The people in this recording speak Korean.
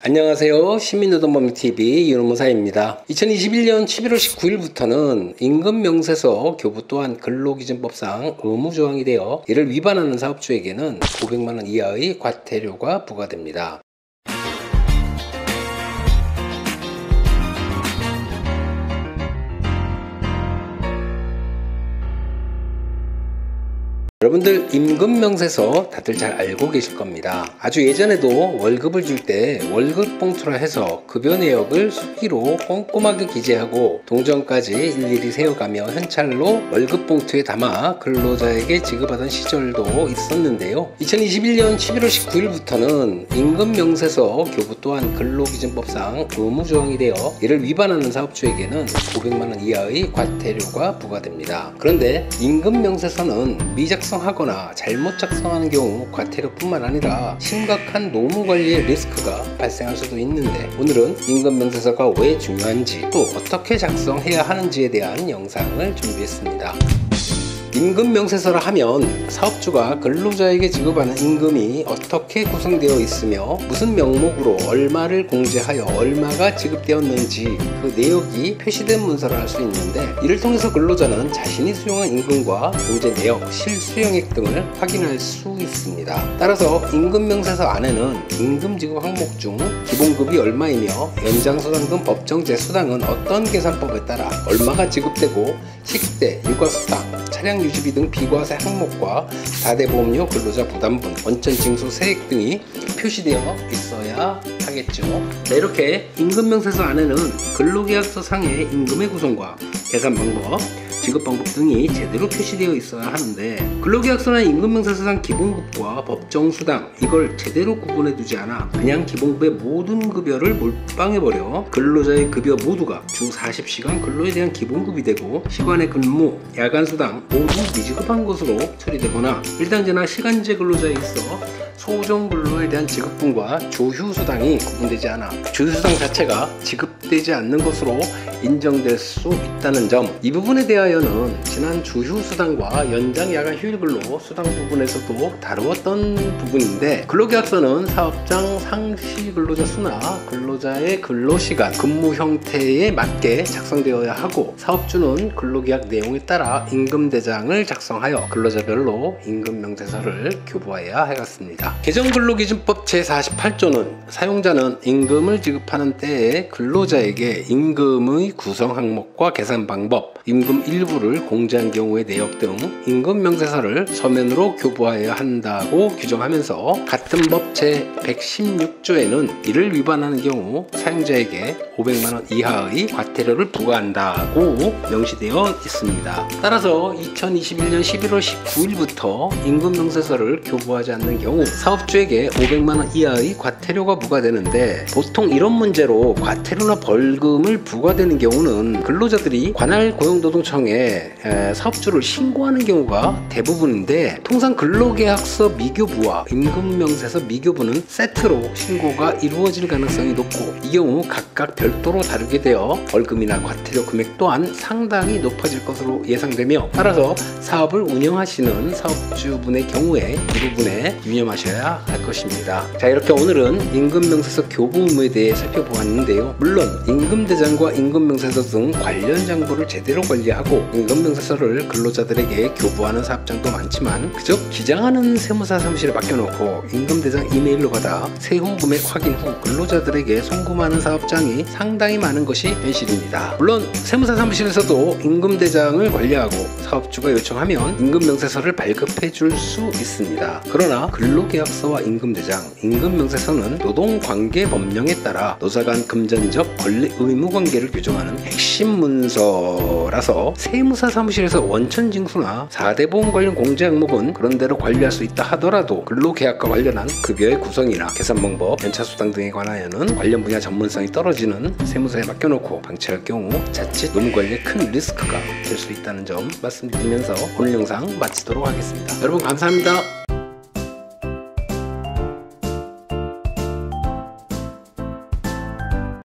안녕하세요. 시민노동법률TV 윤호무사입니다. 2021년 11월 19일부터는 임금명세서 교부 또한 근로기준법상 의무조항이 되어 이를 위반하는 사업주에게는 500만원 이하의 과태료가 부과됩니다. 여러분들 임금명세서 다들 잘 알고 계실 겁니다. 아주 예전에도 월급을 줄 때 월급 봉투라 해서 급여 내역을 수기로 꼼꼼하게 기재하고 동전까지 일일이 세어가며 현찰로 월급 봉투에 담아 근로자에게 지급하던 시절도 있었는데요. 2021년 11월 19일부터는 임금명세서 교부 또한 근로기준법상 의무조항이 되어 이를 위반하는 사업주에게는 500만원 이하의 과태료가 부과됩니다. 그런데 임금명세서는 미작성하거나 잘못 작성하는 경우 과태료뿐만 아니라 심각한 노무관리의 리스크가 발생할 수도 있는데, 오늘은 임금명세서가 왜 중요한지 또 어떻게 작성해야 하는지에 대한 영상을 준비했습니다. 임금명세서라 하면 사업주가 근로자에게 지급하는 임금이 어떻게 구성되어 있으며 무슨 명목으로 얼마를 공제하여 얼마가 지급되었는지 그 내역이 표시된 문서를 알 수 있는데, 이를 통해서 근로자는 자신이 수용한 임금과 공제 내역, 실수령액 등을 확인할 수 있습니다. 따라서 임금명세서 안에는 임금 지급 항목 중 기본급이 얼마이며 연장수당 등 법정제 수당은 어떤 계산법에 따라 얼마가 지급되고 식대, 육아수당, 차량 유지비 등 비과세 항목과 다대보험료, 근로자 부담분, 원천징수 세액 등이 표시되어 있어야 하겠죠. 자, 이렇게 임금명세서 안에는 근로계약서 상의 임금의 구성과 계산 방법, 지급 방법 등이 제대로 표시되어 있어야 하는데, 근로계약서나 임금명세서상 기본급과 법정수당 이걸 제대로 구분해 두지 않아 그냥 기본급의 모든 급여를 몰빵해버려 근로자의 급여 모두가 주 40시간 근로에 대한 기본급이 되고 시간의 근무, 야간수당 모두 미지급한 것으로 처리되거나 일당제나 시간제 근로자에 있어 소정근로에 대한 지급분과 조휴수당이 구분되지 않아 조휴수당 자체가 지급되지 않는 것으로 인정될 수 있다는 점, 이 부분에 대하여는 지난 조휴수당과 연장 야간 휴일근로 수당 부분에서도 다루었던 부분인데, 근로계약서는 사업장 상시 근로자 수나 근로자의 근로시간, 근무 형태에 맞게 작성되어야 하고, 사업주는 근로계약 내용에 따라 임금대장을 작성하여 근로자별로 임금명세서를 교부해야 하겠습니다. 개정근로기준법 제48조는 사용자는 임금을 지급하는 때에 근로자에게 임금의 구성 항목과 계산 방법, 임금 일부를 공제한 경우의 내역 등 임금명세서를 서면으로 교부하여야 한다고 규정하면서 같은 법 제116조에는 이를 위반하는 경우 사용자에게 500만원 이하의 과태료를 부과한다고 명시되어 있습니다. 따라서 2021년 11월 19일부터 임금명세서를 교부하지 않는 경우 사업주에게 500만원 이하의 과태료가 부과되는데, 보통 이런 문제로 과태료나 벌금을 부과되는 경우는 근로자들이 관할 고용노동청에 사업주를 신고하는 경우가 대부분인데, 통상 근로계약서 미교부와 임금명세서 미교부는 세트로 신고가 이루어질 가능성이 높고, 이 경우 각각 별도로 다루게 되어 벌금이나 과태료 금액 또한 상당히 높아질 것으로 예상되며, 따라서 사업을 운영하시는 사업주분의 경우에 이 부분에 유념하셔야 할 것입니다. 자, 이렇게 오늘은 임금명세서 교부 의무에 대해 살펴보았는데요. 물론 임금대장과 임금명세서 등 관련 정보를 제대로 관리하고 임금명세서를 근로자들에게 교부하는 사업장도 많지만, 그저 기장하는 세무사 사무실에 맡겨놓고 임금대장 이메일로 받아 세후 금액 확인 후 근로자들에게 송금하는 사업장이 상당히 많은 것이 현실입니다. 물론 세무사 사무실에서도 임금대장을 관리하고 사업주가 요청하면 임금명세서를 발급해 줄 수 있습니다. 그러나 근로계약서와 임금대장, 임금명세서는 노동관계법령에 따라 노사 간 금전적 권리 의무 관계를 규정하는 핵심 문서라서 세무사 사무실에서 원천징수나 4대 보험 관련 공제 항목은 그런대로 관리할 수 있다 하더라도 근로계약과 관련한 급여의 구성이나 계산 방법, 연차수당 등에 관하여는 관련 분야 전문성이 떨어지는 세무사에 맡겨놓고 방치할 경우 자칫 노무관리에 큰 리스크가 될 수 있다는 점 말씀드리면서 오늘 영상 마치도록 하겠습니다. 여러분 감사합니다.